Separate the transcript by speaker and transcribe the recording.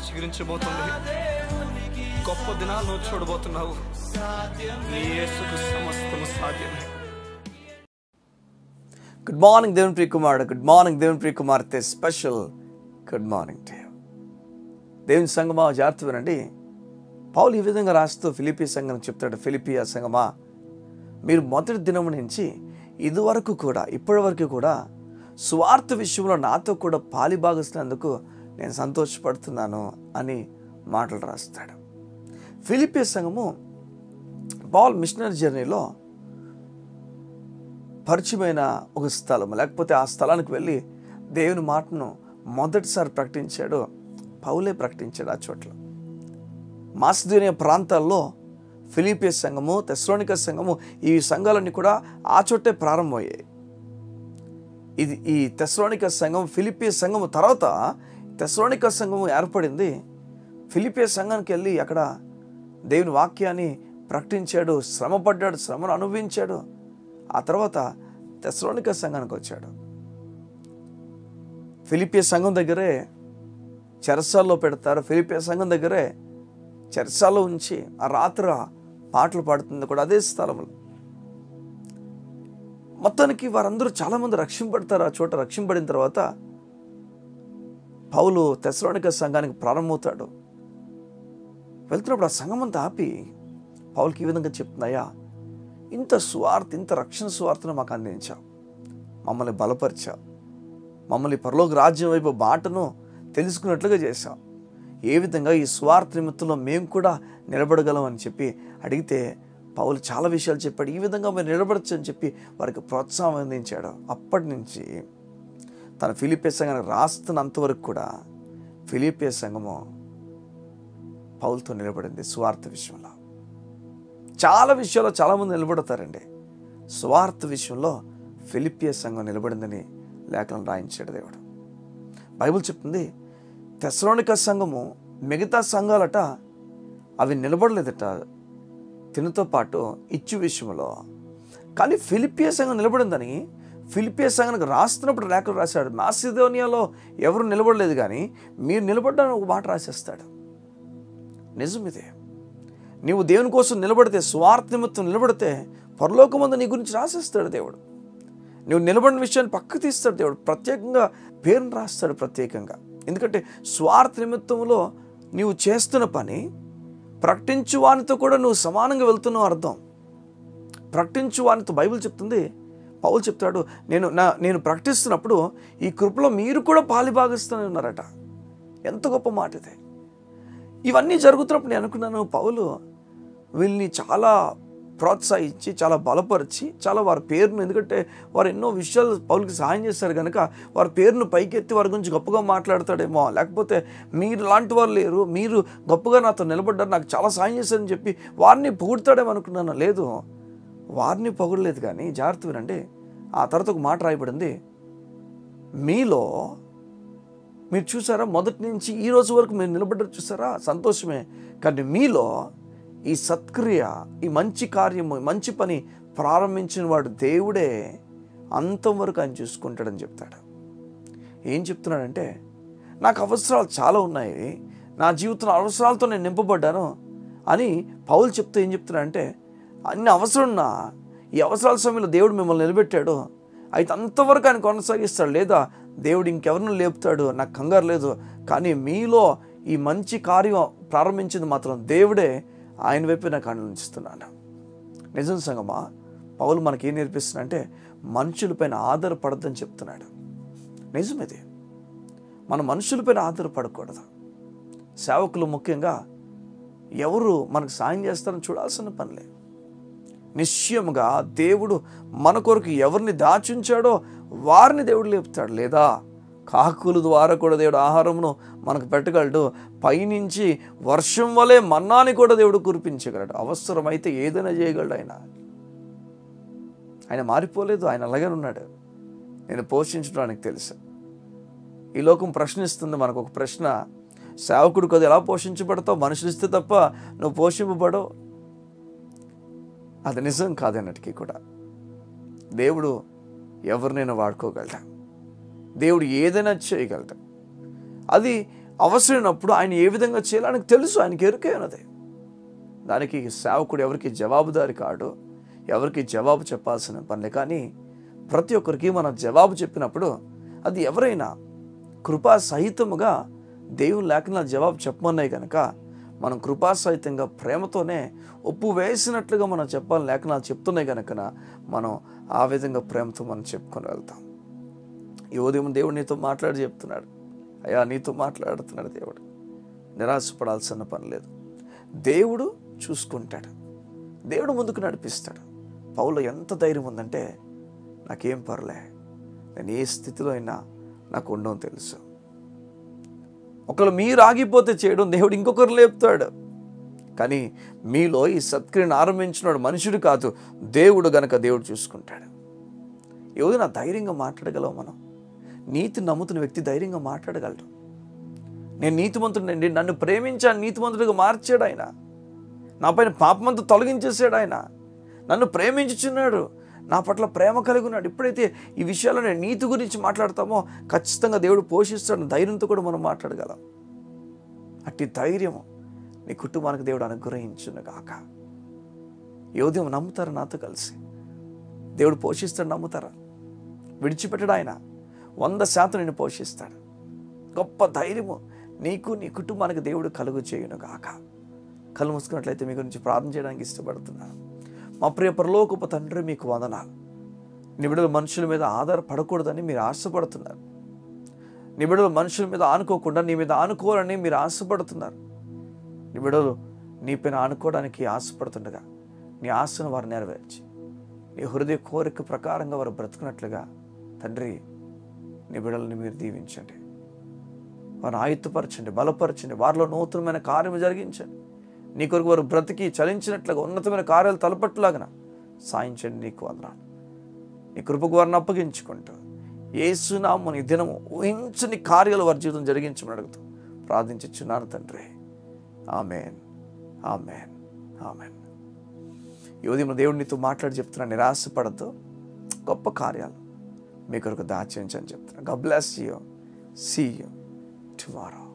Speaker 1: చిగురించబోతుంది. గొప్ప దినాలను చూడబోతున్నావు. నీ యేసుకు సమస్తము సాధ్యమే.
Speaker 2: గుడ్ మార్నింగ్ దేవుని ప్రియ కుమారుడు, గుడ్ మార్నింగ్ దేవుని ప్రియ కుమార్తె. Special good morning to you. దేవుని సంగమా జాగ్రత్త వినండి. పౌలు ఈ విధంగా రాస్తూ ఫిలిప్పీ సంఘం చెప్తాడు. ఫిలిప్పియా సంగమా, మీరు మొదటి దినం నుంచి ఇదివరకు కూడా ఇప్పటి వరకు కూడా సువార్త విషయంలో నాతో కూడా పాలిభాగస్తున్నందుకు నేను సంతోషపడుతున్నాను అని మాటలు రాస్తాడు. ఫిలిప్పీ సంఘము పౌల్ మిషనరీ జర్నీలో పరిచయమైన ఒక స్థలం, లేకపోతే ఆ స్థలానికి వెళ్ళి దేవుని మాటను మొదటిసారి ప్రకటించాడు. పౌలే ప్రకటించాడు. ఆ చోట్ల మాసిదోనియా ప్రాంతాల్లో ఫిలిప్పీ సంఘము, తెస్సలోనిక సంఘము, ఈ సంఘాలన్నీ కూడా ఆ చోటే ప్రారంభమయ్యాయి. ఈ తెస్సలోనిక సంఘం, ఫిలిప్పీ సంఘము తర్వాత తెస్సలోనిక సంఘము ఏర్పడింది. ఫిలిప్పీ సంఘానికి వెళ్ళి అక్కడ దేవుని వాక్యాన్ని ప్రకటించాడు, శ్రమపడ్డాడు, శ్రమను అనుభవించాడు. ఆ తర్వాత తెస్సలోనిక సంఘానికి వచ్చాడు. ఫిలిప్పీ సంఘం దగ్గరే చెరసాల్లో పెడతారు. ఫిలిప్పీ సంఘం దగ్గరే చెరసాల్లో ఉంచి ఆ రాత్రి పాటలు పాడుతుంది కూడా అదే స్థలంలో. మొత్తానికి వారందరూ చాలామంది రక్షింపడతారు. ఆ చోట రక్షింపడిన తర్వాత పౌలు తెస్సలోనిక సంఘానికి ప్రారంభమవుతాడు. వెళ్తున్నప్పుడు ఆ సంఘం అంతా ఆపి పౌలుకి ఈ విధంగా చెప్తున్నాయా, ఇంత సువార్త, ఇంత రక్షణ సువార్తను మాకు అందించావు, మమ్మల్ని బలపరిచావు, మమ్మల్ని పరలోక రాజ్యం వైపు బాటను తెలుసుకున్నట్లుగా చేశావు. ఏ విధంగా ఈ సువార్త నిమిత్తంలో మేము కూడా నిలబడగలం అని చెప్పి అడిగితే పౌలు చాలా విషయాలు చెప్పాడు. ఈ విధంగా మీరు నిలబడచ్చు అని చెప్పి వారికి ప్రోత్సాహం అందించాడు. అప్పటి నుంచి తన ఫిలిప్పీ సంఘానికి రాస్తున్నంతవరకు కూడా ఫిలిప్పీ సంఘము పౌలుతో నిలబడింది. సువార్త విషయంలో చాలా విషయాల్లో చాలామంది నిలబడతారండి. సువార్త విషయంలో ఫిలిప్పీ సంఘం నిలబడిందని లేఖనం రాయించాడు దేవుడు. బైబిల్ చెప్తుంది, తెస్సలోనిక సంఘము మిగతా సంఘాలట అవి నిలబడలేదట తినతో పాటు ఇచ్చు విషయంలో. కానీ ఫిలిప్పీ సంఘం నిలబడిందని ఫిలిప్పీ సంఘానికి రాస్తున్నప్పుడు లేఖలు రాశాడు. మాసిదోనియాలో ఎవరు నిలబడలేదు, కానీ మీరు నిలబడ్డాను ఒక మాట రాసేస్తాడు. నిజం ఇదే. నీవు దేవుని కోసం నిలబడితే, స్వార్థ నిమిత్తం నిలబడితే పరలోకమందు నీ గురించి రాసేస్తాడు దేవుడు. నువ్వు నిలబడిన విషయాన్ని పక్కకు తీస్తాడు దేవుడు. ప్రత్యేకంగా పేరును రాస్తాడు ప్రత్యేకంగా. ఎందుకంటే స్వార్థ నిమిత్తంలో నీవు చేస్తున్న పని ప్రకటించు వానితో కూడా నువ్వు సమానంగా వెళ్తున్నావు అర్థం. ప్రకటించు వానితో బైబిల్ చెప్తుంది, పౌలు చెప్తాడు, నేను ప్రకటిస్తున్నప్పుడు ఈ కృపలో మీరు కూడా పాలిభాగస్తూనే ఉన్నారట. ఎంత గొప్ప మాట ఇది. ఇవన్నీ జరుగుతున్నప్పుడు నేను అనుకున్నాను, పౌలు వీళ్ళని చాలా ప్రోత్సహించి, చాలా బలపరిచి, చాలా వారి పేరును, ఎందుకంటే వారు ఎన్నో విషయాలు పౌలుకి సహాయం చేశారు కనుక వారి పేరును పైకెత్తి వారి గురించి గొప్పగా మాట్లాడతాడేమో, లేకపోతే మీరు లాంటి వారు లేరు, మీరు గొప్పగా నాతో నిలబడ్డారు, నాకు చాలా సహాయం చేశారని చెప్పి వారిని పొగుడతాడేమో అనుకున్నాను. లేదు, వారిని పొగడలేదు. కానీ జాగ్రత్త వినండి, ఆ తర్వాత ఒక మాట రాయబడింది, మీలో మీరు చూసారా, మొదటి నుంచి ఈ రోజు వరకు మీరు నిలబడ్డారు చూసారా, సంతోషమే. కానీ మీలో ఈ సత్క్రియ, ఈ మంచి కార్యము, మంచి పని ప్రారంభించిన వాడు దేవుడే, అంతం వరకు ఆయన చూసుకుంటాడని చెప్తాడు. ఏం చెప్తున్నాడంటే, నాకు అవసరాలు చాలా ఉన్నాయి, నా జీవితంలో అవసరాలతో నేను నింపబడ్డాను అని పౌలు చెప్తూ ఏం చెప్తున్నాడంటే, అన్ని అవసరం ఉన్నా ఈ అవసరాల సమయంలో దేవుడు మిమ్మల్ని నిలబెట్టాడు, అయితే అంతవరకు ఆయన కొనసాగిస్తాడు. లేదా దేవుడు ఇంకెవరిని లేపుతాడు, నాకు కంగారు లేదు. కానీ మీలో ఈ మంచి కార్యం ప్రారంభించింది మాత్రం దేవుడే, ఆయన వైపు నాకు ఆనందిస్తున్నాను. నిజం సంగమా, పౌలు మనకేం నేర్పిస్తున్నా అంటే మనుషులపైన ఆధారపడద్దని చెప్తున్నాడు. నిజమేది, మన మనుషులపైన ఆధారపడకూడదు. సేవకులు ముఖ్యంగా ఎవరు మనకు సాయం చేస్తారని చూడాల్సిన పనిలే. నిశ్చయముగా దేవుడు మన కొరకు ఎవరిని దాచుంచాడో వారిని దేవుడు లేపుతాడు. లేదా కాకుల ద్వారా కూడా దేవుడు ఆహారమును మనకు పెట్టగలడు. పైనుంచి వర్షం వలె మన్నాని కూడా దేవుడు కురిపించగలడు. అవసరమైతే ఏదైనా చేయగలడు. ఆయన మారిపోలేదు, ఆయన అలాగే ఉన్నాడు. నేను పోషించడానికి తెలుసు. ఈ లోకం ప్రశ్నిస్తుంది మనకు ఒక ప్రశ్న, సేవకుడు కదా ఎలా పోషించబడతావు, మనుషులు ఇస్తే తప్ప నువ్వు పోషింపబడవు. అది నిజం కాదన్నటికీ కూడా దేవుడు ఎవరినైనా వాడుకోగలడు, దేవుడు ఏదైనా చేయగలడు. అది అవసరమైనప్పుడు ఆయన ఏ విధంగా చేయాలో ఆయనకు తెలుసు, ఆయనకి ఎరుకే ఉన్నది. దానికి సేవకుడు ఎవరికి జవాబుదారి కాడు, ఎవరికి జవాబు చెప్పాల్సిన పనిలే. కానీ ప్రతి ఒక్కరికి మనం జవాబు చెప్పినప్పుడు అది ఎవరైనా కృపా సహితముగా దేవుని లేఖనాలు జవాబు చెప్పమన్నాయి కనుక మనం కృపాసహితంగా ప్రేమతోనే ఒప్పు వేసినట్లుగా మనం చెప్పాలని లేఖనాలు చెప్తున్నాయి కనుక మనం ఆ విధంగా ప్రేమతో మనం చెప్పుకొని వెళ్తాం. ఈ ఉదయం దేవుడు నీతో మాట్లాడి చెప్తున్నాడు, అయ్యా నీతో మాట్లాడుతున్నాడు దేవుడు. నిరాశపడాల్సిన పని లేదు. దేవుడు చూసుకుంటాడు, దేవుడు ముందుకు నడిపిస్తాడు. పౌలు ఎంత ధైర్యం ఉందంటే, నాకేం పర్లే, నేను ఏ స్థితిలో అయినా నాకు ఉండడం తెలుసు. ఒకవేళ మీరు ఆగిపోతే చేయడం దేవుడు ఇంకొకరు లేపుతాడు. కానీ మీలో ఈ సత్క్రియను ఆరంభించినాడు మనుషుడు కాదు, దేవుడు గనక దేవుడు చూసుకుంటాడు. ఏదైనా ధైర్యంగా మాట్లాడగలవు. మనం నీతి నమ్ముతున్న వ్యక్తి ధైర్యంగా మాట్లాడగలడు. నేను నీతిమంతుడినండి, నన్ను ప్రేమించాను, నీతిమంతుడిగా మార్చాడు ఆయన, నా పైన పాపమంతా తొలగించేసాడు ఆయన, నన్ను ప్రేమించుచున్నాడు, నా పట్ల ప్రేమ కలిగి ఉన్నాడు. ఎప్పుడైతే ఈ విషయాల్లో నేను నీతి గురించి మాట్లాడతామో ఖచ్చితంగా దేవుడు పోషిస్తాడు. ధైర్యంతో కూడా మనం మాట్లాడగలం. అట్టి ధైర్యము నీ కుటుంబానికి దేవుడు అనుగ్రహించును గాక. ఈ ఉదయం నమ్ముతారా? నాతో కలిసి దేవుడు పోషిస్తాడు, నమ్ముతారా? విడిచిపెట్టడు ఆయన, 100% నేను పోషిస్తాడు. గొప్ప ధైర్యము నీకు నీ కుటుంబానికి దేవుడు కలుగు చేయును గాక. కళ్ళు మూసుకున్నట్లయితే మీ గురించి ప్రార్థన చేయడానికి ఇష్టపడుతున్నాను. మా ప్రియ పరలోకపు తండ్రి, మీకు వందనాలు. నీ బిడ్డలు మనుషుల మీద ఆధారపడకూడదని మీరు ఆశపడుతున్నారు. నీ బిడ్డలు మనుషుల మీద ఆనుకోకుండా నీ మీద ఆనుకోవాలని మీరు ఆశపడుతున్నారు. నీ బిడ్డలు నీ పైన ఆనుకోవడానికి ఆశపడుతుండగా నీ ఆశను వారు నెరవేర్చి నీ హృదయ కోరిక ప్రకారంగా వారు బ్రతుకున్నట్లుగా తండ్రి నీ బిడ్డలని మీరు దీవించండి, వారిని ఆయుత్తపరచండి, బలపరచండి, వారిలో నూతనమైన కార్యము జరిగించండి. నీ కొరకు వారు బ్రతికి చలించినట్లుగా ఉన్నతమైన కార్యాలు తలపట్టులాగా సాయించండి. నీకు వందనాలు. నీ కృపకు వారిని అప్పగించుకుంటూ యేసు నామమున ఈ దినము ఊహించని కార్యాలు వారి జీవితం జరిగించమని అడుగుతూ ప్రార్థించుచున్నాను తండ్రి. Amen, amen, amen. ఈ ఉదయం దేవుడు నీతో మాట్లాడి చెప్తున్నాను, నిరాశపడద్దు, గొప్ప కార్యాలు మీ కొరకు దాచించని చెప్తున్నాను. God bless you. See you tomorrow.